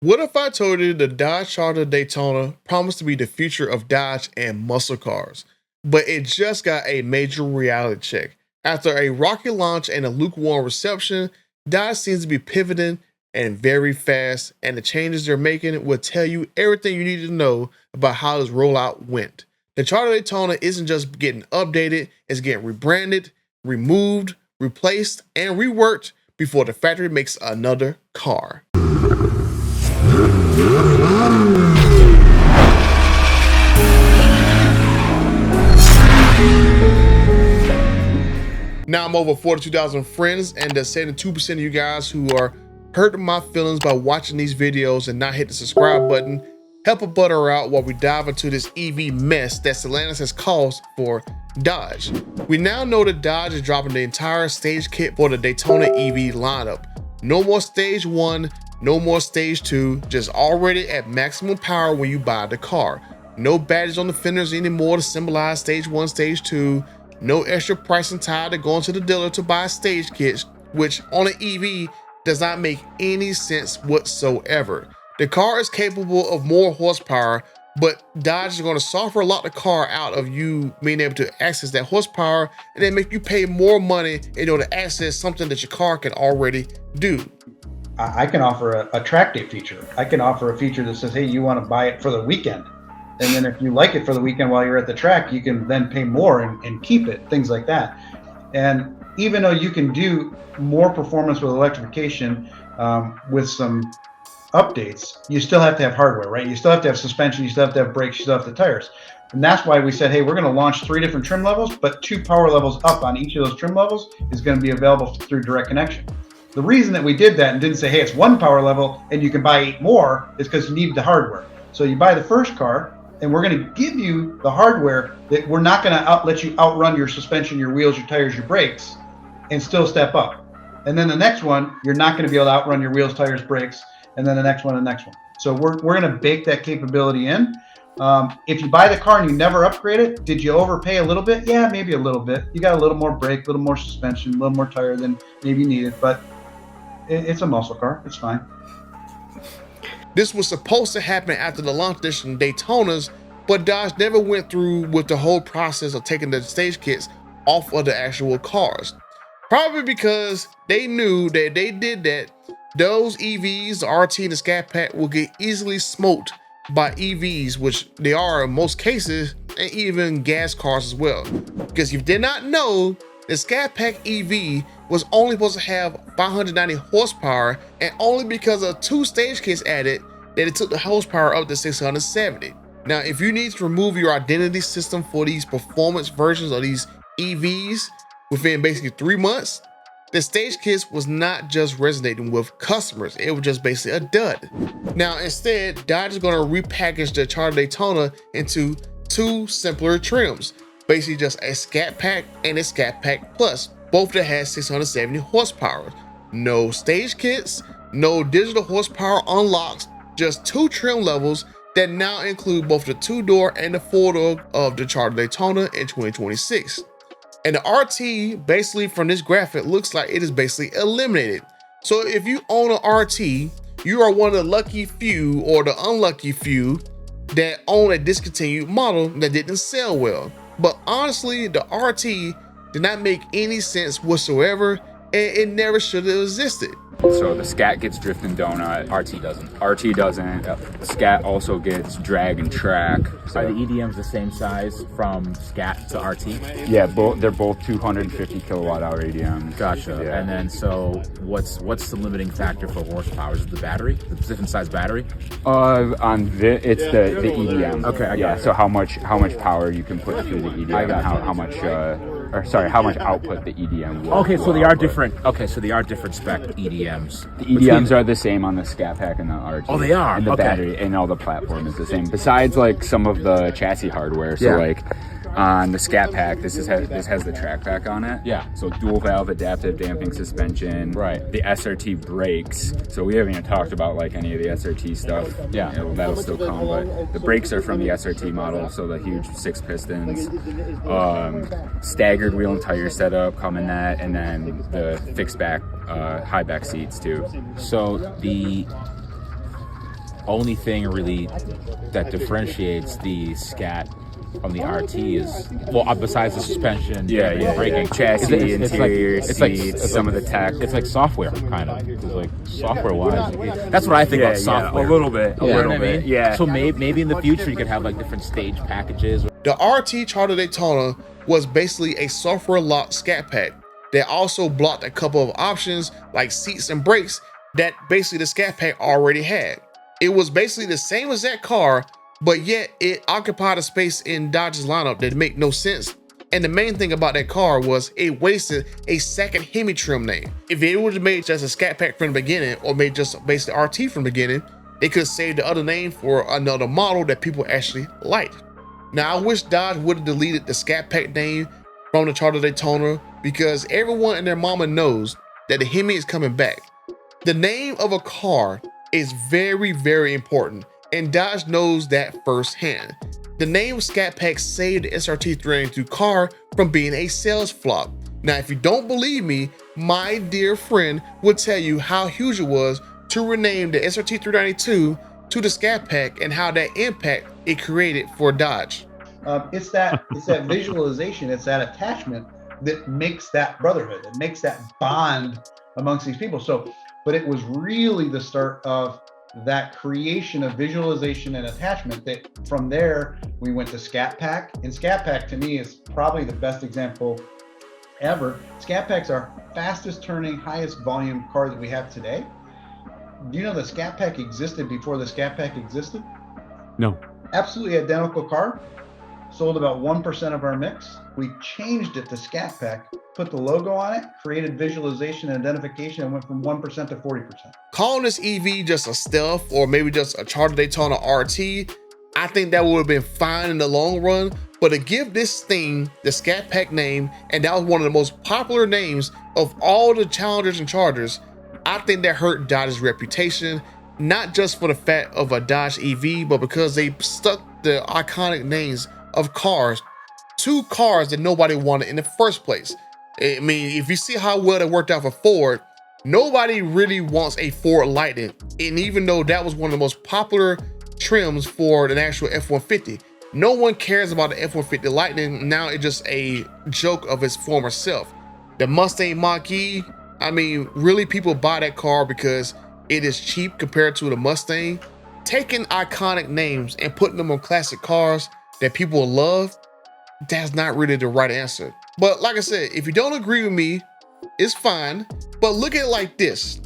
What if I told you the Dodge Charger Daytona promised to be the future of Dodge and muscle cars, but it just got a major reality check? After a rocky launch and a lukewarm reception, Dodge seems to be pivoting and very fast, and the changes they're making will tell you everything you need to know about how this rollout went. The Charger Daytona isn't just getting updated, it's getting rebranded, removed, replaced, and reworked before the factory makes another car. Now I'm over 42,000 friends, and the 72% of you guys who are hurting my feelings by watching these videos and not hit the subscribe button, help a butter out while we dive into this EV mess that Stellantis has caused for Dodge. We now know that Dodge is dropping the entire stage kit for the Daytona EV lineup. No more stage 1, no more stage 2, just already at maximum power when you buy the car. No badges on the fenders anymore to symbolize stage 1, stage 2. No extra pricing tied to going to the dealer to buy stage kits, which on an EV does not make any sense whatsoever. The car is capable of more horsepower, but Dodge is going to software lock the car out of you being able to access that horsepower and then make you pay more money in order to access something that your car can already do. I can offer a track day feature. I can offer a feature that says, hey, you want to buy it for the weekend. And then if you like it for the weekend while you're at the track, you can then pay more and keep it, things like that. And even though you can do more performance with electrification with some updates, you still have to have hardware, right? You still have to have suspension, you still have to have brakes, you still have the tires. And that's why we said, hey, we're going to launch 3 different trim levels, but 2 power levels up on each of those trim levels is going to be available through direct connection. The reason that we did that and didn't say, hey, it's 1 power level and you can buy 8 more is because you need the hardware. So you buy the first car, and we're going to give you the hardware that we're not going to let you outrun your suspension, your wheels, your tires, your brakes, and still step up. And then the next one, you're not going to be able to outrun your wheels, tires, brakes, and then the next one, and the next one. So we're going to bake that capability in. If you buy the car and you never upgrade it, did you overpay a little bit? Yeah, maybe a little bit. You got a little more brake, a little more suspension, a little more tire than maybe you needed, but it's a muscle car. It's fine. This was supposed to happen after the launch edition Daytonas, but Dodge never went through with the whole process of taking the stage kits off of the actual cars. Probably because they knew that if they did that, those EVs, the RT and the Scat Pack, will get easily smoked by EVs, which they are in most cases, and even gas cars as well. Because if you did not know, the Scat Pack EV was only supposed to have 590 horsepower, and only because of 2 stage kits added that it took the horsepower up to 670. Now, if you need to remove your identity system for these performance versions of these EVs within basically 3 months, the stage kits was not just resonating with customers, it was just basically a dud. Now, instead, Dodge is going to repackage the Charger Daytona into 2 simpler trims, basically just a Scat Pack and a Scat Pack Plus, both that has 670 horsepower. No stage kits, no digital horsepower unlocks, just 2 trim levels that now include both the 2-door and the 4-door of the Charger Daytona in 2026. And the RT, basically from this graphic, looks like it is basically eliminated. So if you own an RT, you are one of the lucky few or the unlucky few that own a discontinued model that didn't sell well. But honestly, the RT did not make any sense whatsoever, and it never should have existed. So the Scat gets drift and donut, RT doesn't. RT doesn't. Scat also gets drag and track. So. Are the EDMs the same size from Scat to RT? Yeah, they're both 250 kilowatt hour EDMs. Gotcha. Yeah. And then so what's the limiting factor for horsepower? Is it the battery? The different size battery? It's the EDM. Okay, I got it. So how much power you can put through the EDM and how much output the EDM will. Okay, so they are different. Okay, so they are different spec EDMs. The EDMs are the same on the Scat Pack and the RT. Oh, they are? And the battery and all the platform is the same. Besides, like, some of the chassis hardware. So, like, on the Scat Pack, this has the track pack on it. Yeah. So dual valve adaptive damping suspension. Right. The SRT brakes. So we haven't even talked about like any of the SRT stuff. Yeah. That'll still come. But the brakes are from the SRT model. So the huge 6 pistons, staggered wheel and tire setup come in that, and then the fixed back, high back seats too. So only thing really that differentiates the Scat from the RT is, well, besides the suspension, and braking, chassis, interior, it's seats, some of the tech. It's like software, kind of. It's like software-wise, that's what I think about software. A little bit, yeah. So maybe in the future you could have like different stage packages. The RT Charger Daytona was basically a software-locked Scat Pack that also blocked a couple of options like seats and brakes that basically the Scat Pack already had. It was basically the same as that car, but yet it occupied a space in Dodge's lineup that made no sense. And the main thing about that car was it wasted a second Hemi trim name. If it would have made just a Scat Pack from the beginning, or made just basically RT from the beginning, they could have saved the other name for another model that people actually liked. Now, I wish Dodge would have deleted the Scat Pack name from the Charger Daytona, because everyone and their mama knows that the Hemi is coming back. The name of a car is very, very important, and Dodge knows that firsthand. The name Scat Pack saved the SRT 392 car from being a sales flop. Now, if you don't believe me, my dear friend will tell you how huge it was to rename the SRT 392 to the Scat Pack and how that impact it created for Dodge. It's that visualization, it's that attachment that makes that brotherhood, it makes that bond amongst these people. So, but it was really the start of that creation of visualization and attachment, that from there we went to Scat Pack. And Scat Pack to me is probably the best example ever. Scat Pack's our fastest turning, highest volume car that we have today. Do you know the Scat Pack existed before the Scat Pack existed? No. Absolutely identical car, sold about 1% of our mix. We changed it to Scat Pack, put the logo on it, created visualization and identification, and went from 1% to 40%. Calling this EV just a stealth or maybe just a Charger Daytona RT, I think that would have been fine in the long run, but to give this thing the Scat Pack name, and that was one of the most popular names of all the Challengers and Chargers, I think that hurt Dodge's reputation, not just for the fact of a Dodge EV, but because they stuck the iconic names of cars to cars that nobody wanted in the first place. I mean, if you see how well it worked out for Ford, nobody really wants a Ford Lightning. And even though that was one of the most popular trims for an actual F-150, no one cares about the F-150 Lightning. Now it's just a joke of its former self. The Mustang Mach-E, I mean, really people buy that car because it is cheap compared to the Mustang. Taking iconic names and putting them on classic cars that people love, that's not really the right answer. But like I said, if you don't agree with me, it's fine. But look at it like this.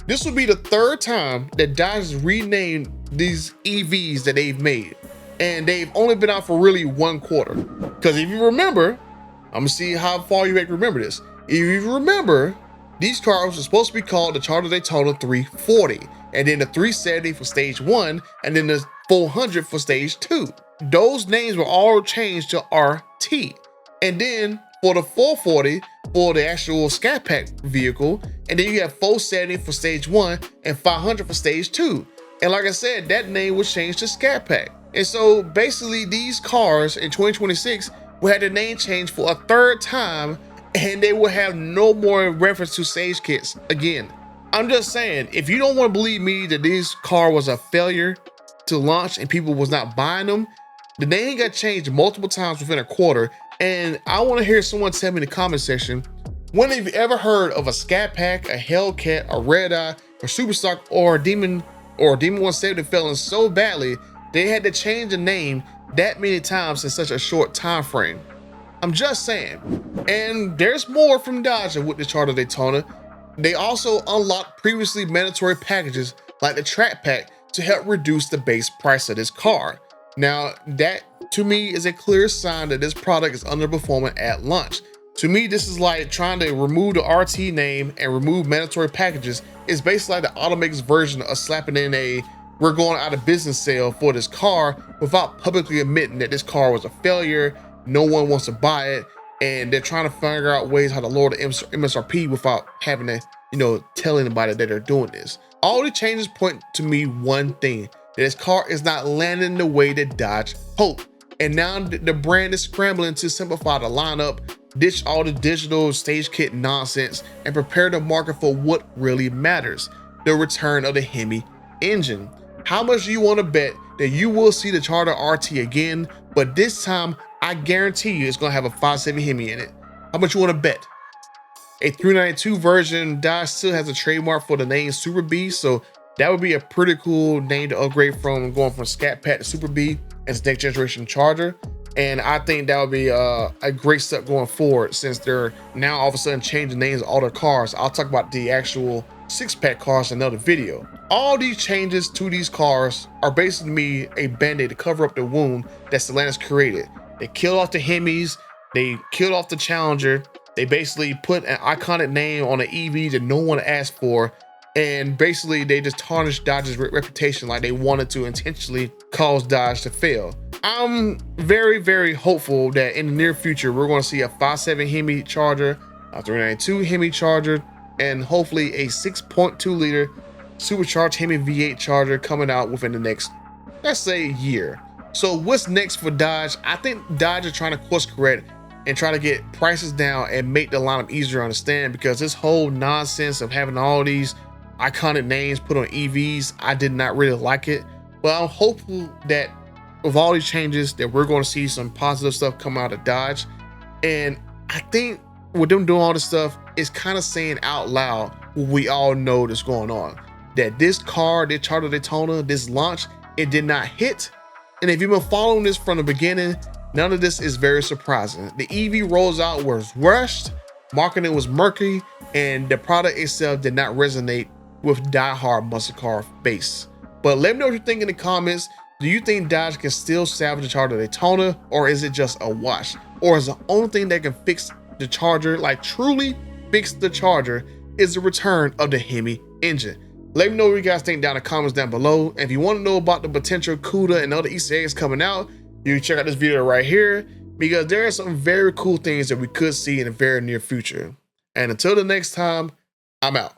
This will be the third time that Dodge has renamed these EVs that they've made. And they've only been out for really 1 quarter. Because if you remember, I'm gonna see how far you can remember this. If you remember, these cars were supposed to be called the Charger Daytona 340, and then the 370 for stage 1, and then the 400 for stage 2. Those names were all changed to RT. And then for the 440 for the actual Scat Pack vehicle, and then you have 470 for stage 1 and 500 for stage 2. And like I said, that name was changed to Scat Pack. And so basically these cars in 2026 will have the name changed for a third time, and they will have no more reference to stage kits again. I'm just saying, if you don't want to believe me that this car was a failure to launch and people was not buying them, the name got changed multiple times within a quarter. And I want to hear someone tell me in the comment section, when have you ever heard of a Scat Pack, a Hellcat, a Red Eye, a Superstock, or a Demon 170 failing so badly they had to change the name that many times in such a short time frame? I'm just saying. And there's more from Dodge with the Charger Daytona. They also unlocked previously mandatory packages like the Track Pack to help reduce the base price of this car. Now, that to me is a clear sign that this product is underperforming at launch. To me, this is like trying to remove the RT name and remove mandatory packages. It's basically like the automaker's version of slapping in a "we're going out of business" sale for this car without publicly admitting that this car was a failure, no one wants to buy it, and they're trying to figure out ways how to lower the MSRP without having to, tell anybody that they're doing this. All the changes point to me one thing, that this car is not landing the way that Dodge hoped. And now the brand is scrambling to simplify the lineup, ditch all the digital stage kit nonsense, and prepare the market for what really matters, the return of the Hemi engine. How much do you want to bet that you will see the Charger RT again, but this time I guarantee you it's gonna have a 5.7 Hemi in it? How much you want to bet? A 392 version, Dodge still has a trademark for the name Super B, so that would be a pretty cool name to upgrade from, going from Scat Pack to Super B as next generation Charger. And I think that would be a great step going forward, since they're now all of a sudden changing names of all their cars. I'll talk about the actual 6-pack cars in another video. All these changes to these cars are basically a band-aid to cover up the wound that Stellantis created. They killed off the Hemis, they killed off the Challenger, they basically put an iconic name on an EV that no one asked for, and basically they just tarnished Dodge's reputation like they wanted to intentionally cause Dodge to fail. I'm very, very hopeful that in the near future we're going to see a 5.7 Hemi Charger, a 392 Hemi Charger, and hopefully a 6.2 liter supercharged Hemi V8 Charger coming out within the next, let's say, year. So what's next for Dodge? I think Dodge is trying to course correct and try to get prices down and make the lineup easier to understand, because this whole nonsense of having all these iconic names put on EVs, I did not really like it. But I'm hopeful that with all these changes that we're going to see some positive stuff come out of Dodge. And I think with them doing all this stuff, it's kind of saying out loud what we all know that's going on, that this car, this Charger Daytona, this launch, it did not hit. And if you've been following this from the beginning, none of this is very surprising. The EV rolls out was rushed, marketing was murky, and the product itself did not resonate with diehard muscle car base. But let me know what you think in the comments. Do you think Dodge can still salvage the Charger Daytona, or is it just a wash? Or is the only thing that can fix the Charger, like truly fix the Charger, is the return of the Hemi engine? Let me know what you guys think down in the comments down below. And if you want to know about the potential CUDA and other Easter eggs coming out, you can check out this video right here, because there are some very cool things that we could see in the very near future. And until the next time, I'm out.